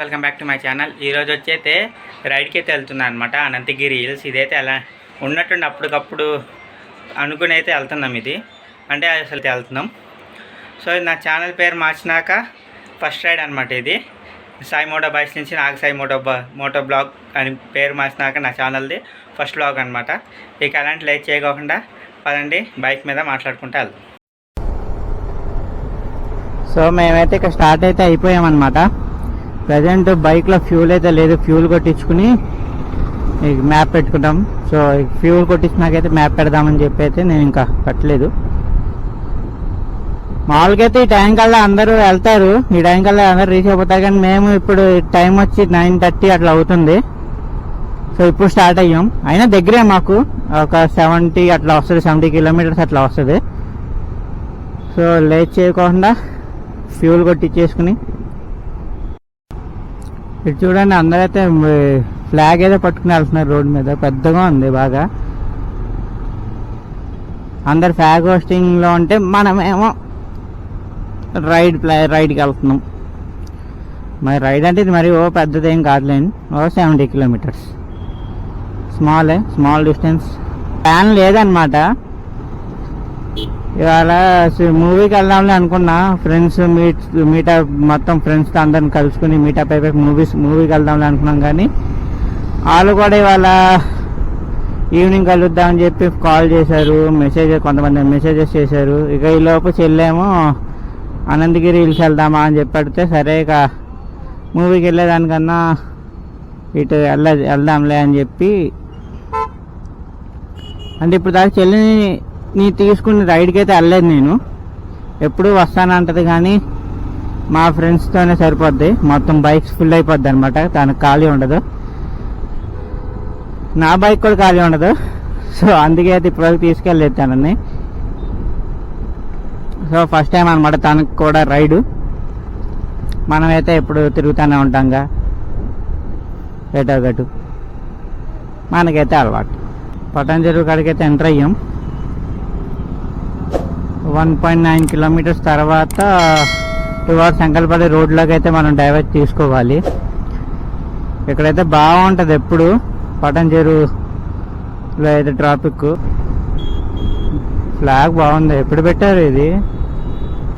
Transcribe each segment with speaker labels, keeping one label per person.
Speaker 1: Welcome back to my channel. ఈరోజు వచ్చైతే రైడ్కి అయితే వెళ్తున్నాను అనమాట. అనంతగిరి హిల్స్. ఇదైతే అలా ఉన్నట్టుండి అప్పటికప్పుడు అనుకుని అయితే వెళ్తున్నాం. ఇది అంటే అసలు వెళ్తున్నాం. సో నా ఛానల్ పేరు మార్చినాక ఫస్ట్ రైడ్ అనమాట. ఇది సాయి మోటో బైక్స్ నుంచి నాకు సాయి మోటో బ్లాగ్ అని పేరు మార్చినాక నా ఛానల్ది ఫస్ట్ బ్లాగ్ అనమాట. ఇక అలాంటి లైక్ చేయకోకుండా పదండి బైక్ మీద మాట్లాడుకుంటూ వెళ్దాం. సో మేమైతే ఇక్కడ స్టార్ట్ అయితే అయిపోయామన్నమాట. ప్రజెంట్ బైక్లో ఫ్యూల్ అయితే లేదు. ఫ్యూల్ కొట్టించుకుని మ్యాప్ పెట్టుకుంటాం. సో ఫ్యూల్ కొట్టించినాకైతే మ్యాప్ పెడదామని చెప్పి అయితే నేను ఇంకా పెట్టలేదు. మామూలుగా అయితే ఈ టైం కల్లా అందరూ వెళ్తారు. ఈ టైం కల్లా అందరూ రీచ్ అయిపోతారు. కానీ మేము ఇప్పుడు టైం వచ్చి 9:30 అట్లా అవుతుంది. సో ఇప్పుడు స్టార్ట్ అయ్యాం. అయినా దగ్గరే మాకు ఒక 70 అట్లా వస్తుంది. 70 కిలోమీటర్స్ అట్లా వస్తుంది. సో లేట్ చేయకుండా ఫ్యూల్ కొట్టించేసుకుని ఇటు చూడండి, అందరైతే ఫ్లాగ్ అయితే పట్టుకుని వెళ్తున్నారు. రోడ్ మీద పెద్దగా ఉంది బాగా. అందరు ఫ్లాగ్ హోస్టింగ్ లో ఉంటే మనమేమో రైడ్కి వెళ్తున్నాం. మరి రైడ్ అంటే ఇది మరి పెద్దదేం కాదులేండి. 70 కిలోమీటర్స్ స్మాల్ డిస్టెన్స్. ప్లాన్ లేదనమాట. ఇవాళ మూవీకి వెళ్దాంలే అనుకున్నా. ఫ్రెండ్స్ మీటప్ మొత్తం ఫ్రెండ్స్తో అందరిని కలుసుకుని మీటప్ అయిపోయి మూవీకి వెళ్దాంలే అనుకున్నాం. కానీ వాళ్ళు కూడా ఇవాళ ఈవినింగ్ కలుద్దామని చెప్పి కాల్ చేశారు. కొంతమంది మెసేజెస్ చేశారు. ఇక ఈ లోపు చెల్లేమో అనంతగిరి హిల్స్ వెళ్దామా అని చెప్పి అడిగితే సరే ఇక మూవీకి వెళ్ళేదానికన్నా ఇటు వెళ్దాంలే అని చెప్పి, అంటే ఇప్పుడు దాకా చెల్లిని తీసుకుని రైడ్కి అయితే వెళ్ళలేదు. నేను ఎప్పుడు వస్తానంటది కానీ మా ఫ్రెండ్స్తోనే సరిపోద్ది. మొత్తం బైక్స్ ఫుల్ అయిపోద్ది అనమాట. తనకు ఖాళీ ఉండదు, నా బైక్ కూడా ఖాళీ ఉండదు. సో అందుకే అయితే ఇప్పటివరకు తీసుకెళ్ళలేదు తనని. సో ఫస్ట్ టైం అనమాట తనకు కూడా రైడు. మనమైతే ఎప్పుడు తిరుగుతూనే ఉంటాంగా ఎటో గటు. మనకైతే అలవాటు. పటాన్చెరువు కాడికైతే ఎంటర్ అయ్యాం. 1.9 కిలోమీటర్స్ తర్వాత టువర్డ్స్ శంకల్పల్లి రోడ్లోకి అయితే మనం డైవర్ట్ తీసుకోవాలి. ఇక్కడైతే బాగుంటుంది ఎప్పుడు పటాన్చెరువులో అయితే ట్రాఫిక్. ఫ్లాగ్ బాగుంది. ఎప్పుడు పెట్టారు ఇది?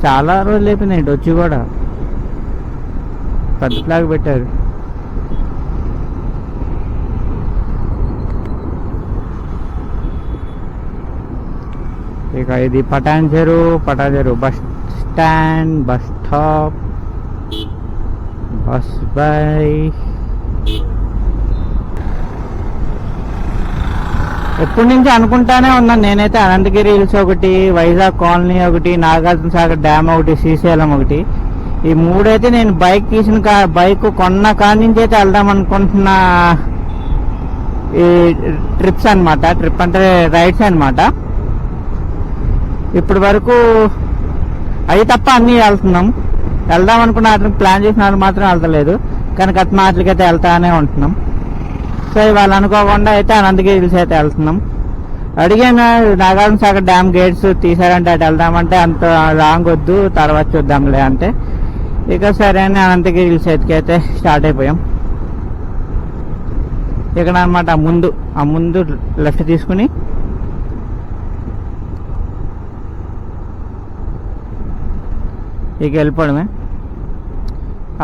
Speaker 1: చాలా రోజులు అయిపోయింది ఇటు వచ్చి కూడా. పెద్ద ఫ్లాగ్ పెట్టారు. ఇక ఇది Patancheru bus stand, bus stop, bus by. ఎప్పటి నుంచి అనుకుంటానే ఉన్నాను నేనైతే అనంతగిరి హిల్స్ ఒకటి, వైజాగ్ కాలనీ ఒకటి, నాగార్జున సాగర్ డ్యామ్ ఒకటి, శ్రీశైలం ఒకటి. ఈ మూడైతే నేను బైక్ కొన్న కాడి నుంచి అయితే వెళ్దాం అనుకుంటున్న ఈ ట్రిప్స్ అనమాట. ట్రిప్ అంటే రైడ్స్ అనమాట. ఇప్పటి వరకు అవి తప్ప అన్నీ వెళ్దాం అనుకున్న వాటికి ప్లాన్ చేసిన వాళ్ళు మాత్రం వెళ్తలేదు. కానీ కట్టిన వాటికైతే వెళ్తానే ఉంటున్నాం. సో ఇవాళ అనుకోకుండా అయితే అనంతగిరి హిల్స్ అయితే వెళ్తున్నాం. అడిగాను నాగార్జున సాగర్ డ్యామ్ గేట్స్ తీసారంటే అటు వెళ్దామంటే అంత లాంగ్ వద్దు, తర్వాత చూద్దాంలే అంటే ఇక సరే అని అనంతగిరి హిల్స్ అయితే స్టార్ట్ అయిపోయాం. ఇక్కడ అనమాట ఆ ముందు లెఫ్ట్ తీసుకుని ఇక వెళ్ళిపోవడమే.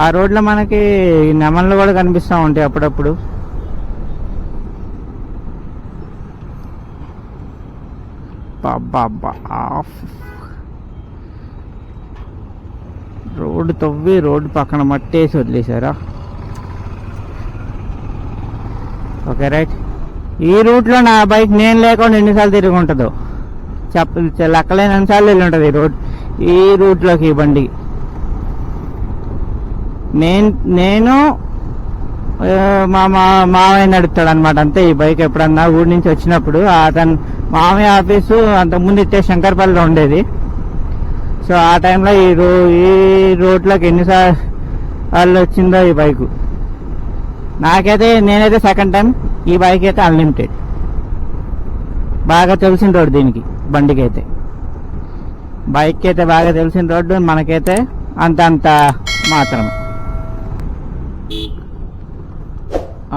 Speaker 1: ఆ రోడ్లో మనకి నెమళ్ళు కూడా కనిపిస్తూ ఉంటాయి అప్పుడప్పుడు. రోడ్డు తవ్వి రోడ్డు పక్కన మట్టేసి వదిలేశారా? Okay right. ఈ రూట్లో నా బైక్ నేను లేకుండా ఎన్నిసార్లు తిరిగి ఉంటుందో లెక్కలేనన్నిసార్లు వెళ్ళి ఉంటుంది ఈ రోడ్. ఈ రూట్లోకి ఈ బండి నేను మా మామయ్య నడుపుతాడు అనమాట. అంతే ఈ బైక్. ఎప్పుడన్నా ఊరి నుంచి వచ్చినప్పుడు అతను మామయ్య ఆఫీసు అంతకుముందు ఇట్టే శంకర్పల్లిలో ఉండేది. సో ఆ టైంలో ఈ రోడ్లోకి ఎన్నిసార్లు వచ్చిందో ఈ బైకు. నేనైతే సెకండ్ టైం. ఈ బైక్ అయితే అన్లిమిటెడ్. బాగా తెలిసిన రోడ్డు దీనికి, బండికి అయితే. బైక్ అయితే బాగా తెలిసిన రోడ్డు, మనకైతే అంత మాత్రమే.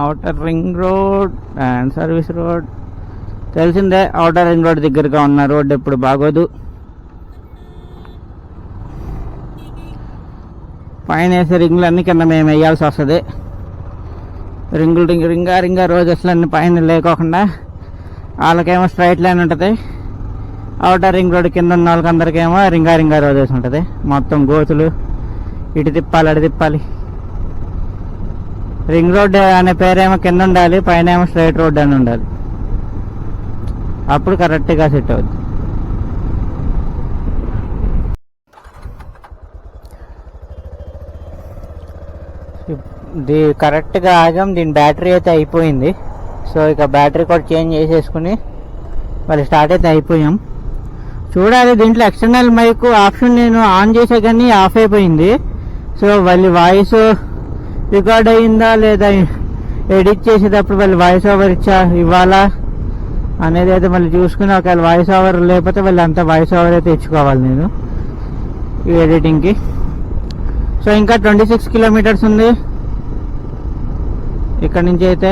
Speaker 1: Outer ring road and service road తెలిసిందే. ఔటర్ రింగ్ రోడ్ దగ్గరగా ఉన్న రోడ్ ఎప్పుడు బాగోదు. పైన వేసే రింగులు అన్నీ కింద మేము వేయాల్సి వస్తుంది. రింగా రోజెస్లు అన్నీ పైన లేకోకుండా వాళ్ళకేమో స్ట్రైట్ లైన్ ఉంటుంది. ఔటర్ రింగ్ రోడ్ కింద ఉన్న వాళ్ళకి అందరికేమో రింగా రోజెస్ ఉంటుంది. మొత్తం గోతులు, ఇటు తిప్పాలి అటు తిప్పాలి. రింగ్ రోడ్ అనే పేరేమో కింద ఉండాలి, పైన ఏమో స్ట్రైట్ రోడ్ అని ఉండాలి. అప్పుడు కరెక్ట్గా సెట్ అవుద్ది. కరెక్ట్గా ఆగాం. దీని బ్యాటరీ అయితే అయిపోయింది. సో ఇక బ్యాటరీ కూడా చేంజ్ చేసేసుకుని మళ్ళీ స్టార్ట్ అయితే అయిపోయాం. చూడాలి, దీంట్లో ఎక్స్టర్నల్ మైక్ ఆప్షన్ నేను ఆన్ చేసే కానీ ఆఫ్ అయిపోయింది. సో మళ్ళీ వాయిస్ రికార్డ్ అయ్యిందా లేదా, ఎడిట్ చేసేటప్పుడు మళ్ళీ వాయిస్ ఓవర్ ఇవ్వాలా అనేది అయితే మళ్ళీ చూసుకుని, ఒకవేళ వాయిస్ ఓవర్ లేకపోతే మళ్ళీ అంతా వాయిస్ ఓవర్ అయితే ఇచ్చుకోవాలి నేను ఈ ఎడిటింగ్కి. సో ఇంకా 26 కిలోమీటర్స్ ఉంది ఇక్కడ నుంచి. అయితే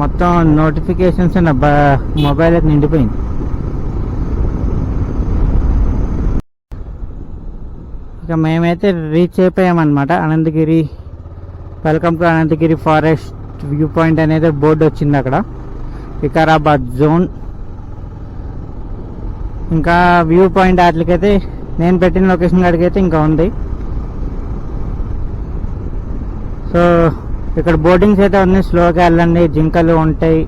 Speaker 1: మొత్తం నోటిఫికేషన్స్ నా మొబైల్ అయితే నిండిపోయింది. ఇక మేమైతే రీచ్ అయిపోయామన్నమాట Ananthagiri. Welcome to Ananthagiri forest view point అనేది బోర్డు వచ్చింది అక్కడ, వికారాబాద్ జోన్. ఇంకా వ్యూ పాయింట్ వాటికైతే నేను పెట్టిన లొకేషన్ కాడికైతే ఇంకా ఉంది. సో ఇక్కడ బోటింగ్స్ అయితే ఉన్నాయి, స్లోగా వెళ్ళండి, జింకలు ఉంటాయి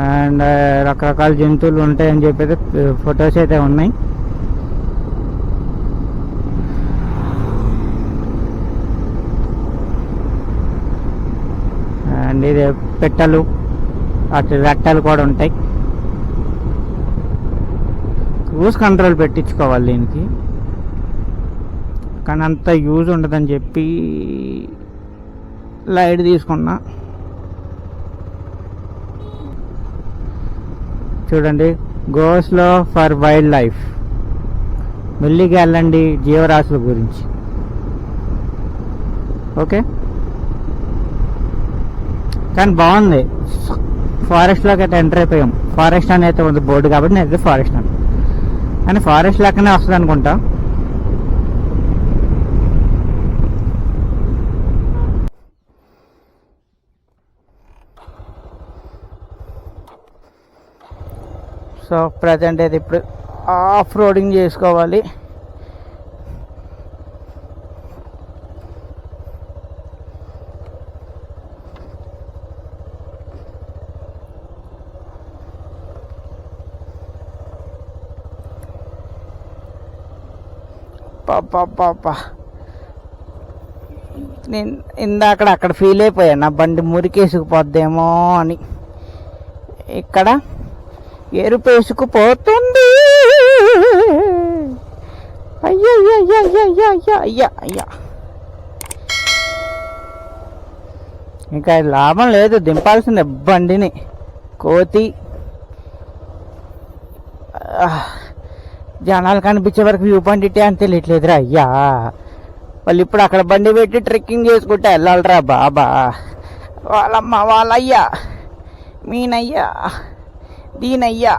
Speaker 1: అండ్ రకరకాల జంతువులు ఉంటాయి అని చెప్పి ఫొటోస్ అయితే ఉన్నాయి. అండ్ ఇది పెట్టలు, అటు రెట్టలు కూడా ఉంటాయి. క్రూజ్ కంట్రోల్ పెట్టించుకోవాలి దీనికి, కానీ అంత యూజ్ ఉండదని చెప్పి లైట్ తీసుకున్నా. చూడండి, go slow for wild life, మెల్లిగా వెళ్ళండి జీవరాశుల గురించి. ఓకే, కానీ బాగుంది. ఫారెస్ట్లోకి అయితే ఎంటర్ అయిపోయాం. ఫారెస్ట్ అని అయితే ఉంది బోర్డు కాబట్టి నేను ఫారెస్ట్ అని, కానీ ఫారెస్ట్ లెక్కనే వస్తుంది అనుకుంటా. సో ప్రజెంట్ అయితే ఇప్పుడు ఆఫ్ రోడింగ్ చేసుకోవాలి. పాపా నేను ఇందాక అక్కడ ఫీల్ అయిపోయాను, నా బండి మురికేసుకుపోద్దేమో అని. ఇక్కడ ఎరుపేసుకుపోతుంది. అయ్యా ఇంకా లాభం లేదు, దింపాల్సిందే బండిని. కోతి జనాలు కనిపించే వరకు వ్యూ పాయింట్ ఇట్టే అని తెలియట్లేదురా అయ్యా. వాళ్ళు ఇప్పుడు అక్కడ బండి పెట్టి ట్రెక్కింగ్ చేసుకుంటే వెళ్ళాలరా బాబా. వాళ్ళమ్మ వాళ్ళయ్యా, మీనయ్యా, దీనయ్యా.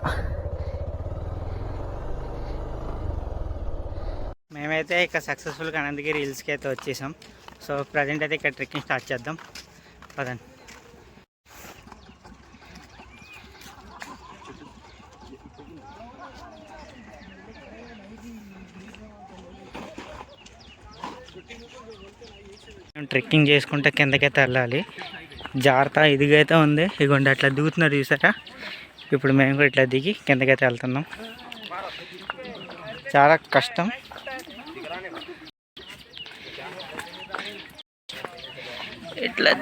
Speaker 1: మేమైతే ఇక సక్సెస్ఫుల్గా అనంతగిరి హిల్స్కి అయితే వచ్చేసాం. సో ప్రజెంట్ అయితే ఇక్కడ ట్రెక్కింగ్ స్టార్ట్ చేద్దాం పదండి. ట్రెక్కింగ్ చేసుకుంటే కిందకైతే వెళ్ళాలి. జాగ్రత్త ఇదిగైతే ఉంది, ఇదిగోండి అట్లా దిగుతున్నారు చూసారా. ఇప్పుడు మేము కూడా ఇట్లా దిగి కిందకైతే వెళ్తున్నాం. చాలా కష్టం. ఇట్లా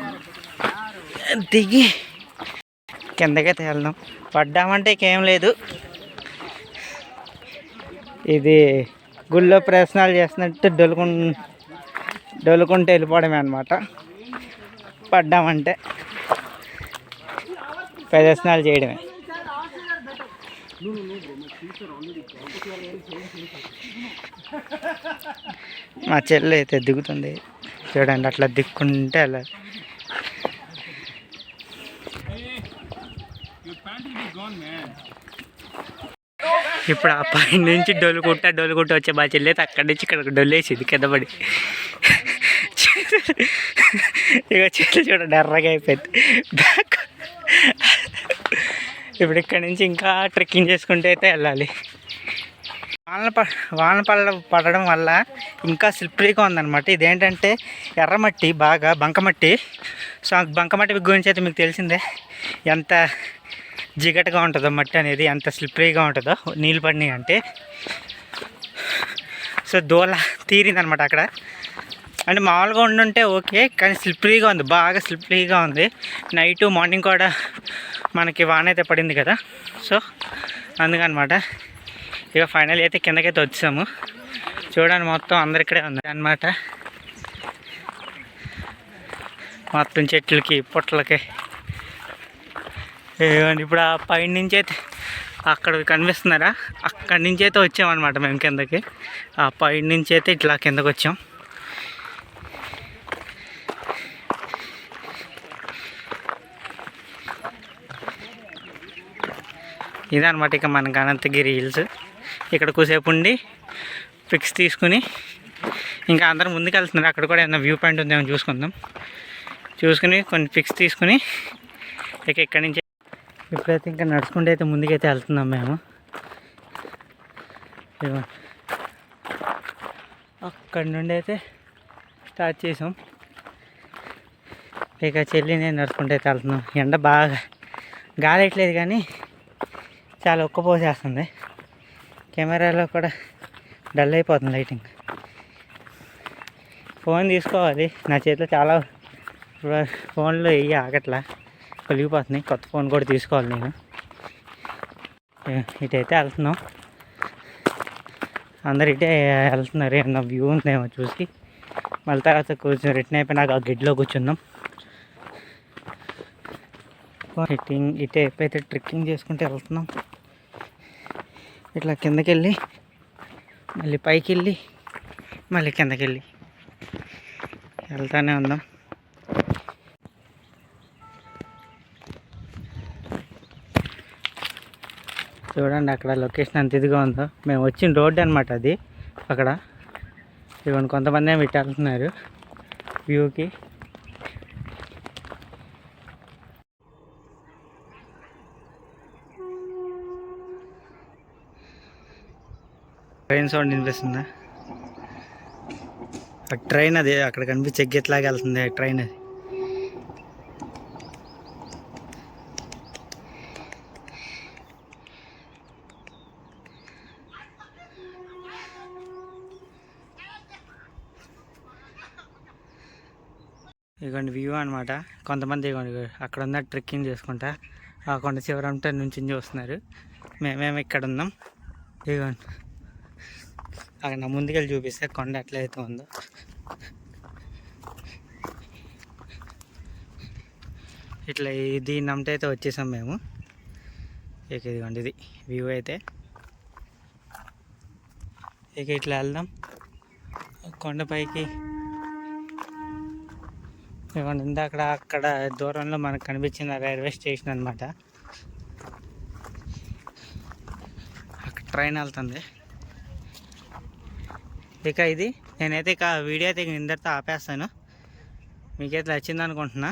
Speaker 1: దిగి కిందకైతే వెళ్దాం. పడ్డామంటే ఇంకేం లేదు, ఇది గుళ్ళో ప్రదర్శనలు చేస్తున్నట్టు డొలుకుంటే వెళ్ళిపోవడమే అనమాట. పడ్డామంటే ప్రదర్శనలు చేయడమే. మా చెల్లి అయితే దిగుతుంది చూడండి, అట్లా దిక్కుంటే అలా. ఇప్పుడు ఆ పై నుంచి డొల్లుకుంటా వచ్చే మా చెల్లి అయితే అక్కడి నుంచి ఇక్కడ డొల్లేసింది కింద పడి. ఇక చెట్లు చూడండి ఎర్రగా అయిపోయింది బ్యాక్. ఇప్పుడు ఇక్కడ నుంచి ఇంకా ట్రెక్కింగ్ చేసుకుంటూ అయితే వెళ్ళాలి. వాన పడడం వల్ల ఇంకా స్లిప్పరీగా ఉందన్నమాట. ఇదేంటంటే ఎర్రమట్టి, బాగా బంకమట్టి. సో బంకమట్టి గురించి అయితే మీకు తెలిసిందే ఎంత జిగటగా ఉంటుందో మట్టి అనేది, ఎంత స్లిప్పరీగా ఉంటుందో నీళ్ళు పడినాయి అంటే. సో దోల తీరిందనమాట అక్కడ. అంటే మామూలుగా ఉండుంటే ఓకే, కానీ స్లిప్పరీగా ఉంది, బాగా స్లిప్పరీగా ఉంది. నైటు మార్నింగ్ కూడా మనకి వాన అయితే పడింది కదా, సో అందుకనమాట. ఇక ఫైనల్ అయితే కిందకైతే వచ్చాము. చూడండి మొత్తం అందరు ఇక్కడే ఉంది అనమాట. మొత్తం చెట్లకి పుట్టలకి. ఇప్పుడు ఆ పైన నుంచి అయితే అక్కడ కనిపిస్తున్నారా, అక్కడి నుంచి అయితే వచ్చామన్నమాట మేము కిందకి. ఆ పైన నుంచి అయితే ఇట్లా కిందకి వచ్చాం. ఇదనమాట ఇక మనకు అనంతగిరి హిల్స్. ఇక్కడ కూసేపు ఉండి పిక్స్ తీసుకుని ఇంకా అందరం ముందుకు వెళ్తున్నారు. అక్కడ కూడా ఏమైనా వ్యూ పాయింట్ ఉందేమో చూసుకుని కొన్ని పిక్స్ తీసుకుని ఇక ఇక్కడి నుంచి ఇప్పుడైతే ఇంకా నడుచుకుంటూ అయితే ముందుకైతే వెళ్తున్నాం మేము. అక్కడి నుండి అయితే స్టార్ట్ చేసాం. ఇక చెల్లి నేను నడుచుకుంటూ అయితే వెళ్తున్నాం. ఎండ బాగా గాలేయట్లేదు కానీ చాలా ఉక్కపోసేస్తుంది. కెమెరాలో కూడా డల్ అయిపోతుంది లైటింగ్. ఫోన్ తీసుకోవాలి, నా చేతిలో చాలా ఫోన్లో వెయ్యి ఆగట్లా, కొలిగిపోతున్నాయి. కొత్త ఫోన్ కూడా తీసుకోవాలి నేను. ఇటైతే వెళ్తున్నాం, అందరు ఇటే వెళ్తున్నారు. ఏమన్నా వ్యూ ఉందేమో చూసి మళ్ళీ తర్వాత కూర్చొని రిటర్న్ అయిపోయినాక ఆ గిడ్లో కూర్చుందాం. ఇటే ఎప్పుడైతే ట్రెక్కింగ్ చేసుకుంటే వెళ్తున్నాం. ఇట్లా కిందకి వెళ్ళి మళ్ళీ పైకి వెళ్ళి మళ్ళీ కిందకి వెళ్ళి వెళ్తానే ఉందాం. చూడండి అక్కడ లొకేషన్ అంత ఇదిగా ఉందో. మేము వచ్చిన రోడ్డు అనమాట అది. అక్కడ ఇవ్వండి కొంతమంది ఏమి ఇటు వెళ్తున్నారు వ్యూకి. ట్రైన్ సౌండ్ వినిపిస్తుందా? ఆ ట్రైన్ అది అక్కడ కనిపించే గెట్లాగా వెళ్తుంది ట్రైన్ అది. ఇదిగోండి వ్యూ అనమాట. కొంతమంది ఇదిగోండి అక్కడ ఉన్న ట్రెక్కింగ్ చేసుకుంటా ఆ కొండ చివరంతా నుంచి చూస్తున్నారు. మేమేమి ఇక్కడ ఉన్నాం. ఇదిగోండి అక్కడ నా ముందుకెళ్ళి చూపిస్తే కొండ ఎట్లయితే ఉందో. ఇట్లా దీని నమ్మట అయితే వచ్చేసాం మేము. ఇక ఇదిగోండి ఇది వ్యూ అయితే. ఇక ఇట్లా వెళ్దాం కొండపైకి. ఇవ్వండి ఇందాక అక్కడ దూరంలో మనకు కనిపించిన రైల్వే స్టేషన్ అనమాట. అక్కడ ట్రైన్ వెళ్తుంది. ఇక ఇది నేనైతే ఇక వీడియో అయితే ఇందరితో ఆపేస్తాను. మీకైతే నచ్చింది అనుకుంటున్నా.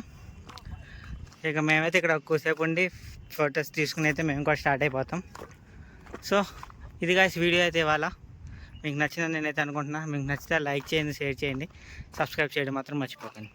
Speaker 1: ఇక మేమైతే ఇక్కడ ఎక్కువసేపు ఉండి ఫొటోస్ తీసుకుని అయితే మేము కూడా స్టార్ట్ అయిపోతాం. సో ఇది గాయ్స్ వీడియో అయితే ఇవాళ మీకు నచ్చిందని నేనైతే అనుకుంటున్నా. మీకు నచ్చితే లైక్ చేయండి, షేర్ చేయండి, సబ్స్క్రైబ్ చేయడం మాత్రం మర్చిపోకండి.